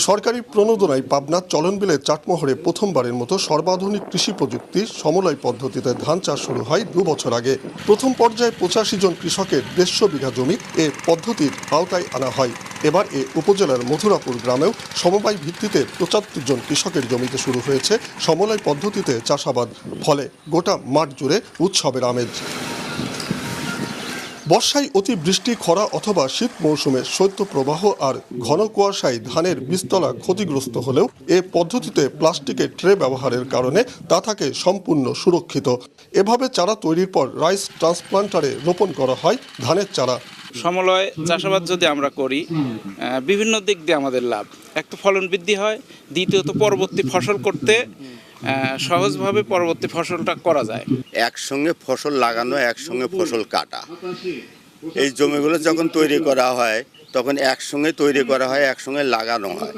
সরকারি প্রণোদনায় পাবনার চলনবিলে চাটমোহরে প্রথমবারের মতো সর্বাধুনিক কৃষি প্রযুক্তি সমলয় পদ্ধতিতে ধান চাষ শুরু হয় 2 বছর আগে। প্রথম পর্যায়ে 85 জন কৃষকের 150 বিঘা জমি এ পদ্ধতির আওতায় আনা হয়। এবার এ উপজেলার মথুরাপুর গ্রামেও সমবায় ভিত্তিতে 75 জন কৃষকের জমিতে শুরু হয়েছে সমলয় পদ্ধতিতে চাষাবাদ। ফলে গোটা মাঠ জুড়ে উৎসবের আমেজ। বর্ষায় অতিবৃষ্টি, খরা অথবা শীত মৌসুমে শৈত্যপ্রবাহ আর ঘন কুয়াশায় ধানের বীজতলা ক্ষতিগ্রস্ত হলেও এ পদ্ধতিতে প্লাস্টিকের ট্রে ব্যবহারের কারণে তা থাকে সম্পূর্ণ সুরক্ষিত। এভাবে চারা তৈরির পর রাইস ট্রান্সপ্লান্টারে রোপণ করা হয় ধানের চারা। সমলয় চাষাবাদ যদি আমরা করি বিভিন্ন দিক দিয়ে আমাদের লাভ। এক তো ফলন বৃদ্ধি হয়, দ্বিতীয়ত পরবর্তী ফসল করতে সহজভাবে পরবর্তী ফসলটা করা যায়। একসঙ্গে ফসল লাগানো, একসঙ্গে ফসল কাটা, এই জমিগুলো যখন তৈরি করা হয় তখন একসঙ্গে তৈরি করা হয়, একসঙ্গে লাগানো হয়।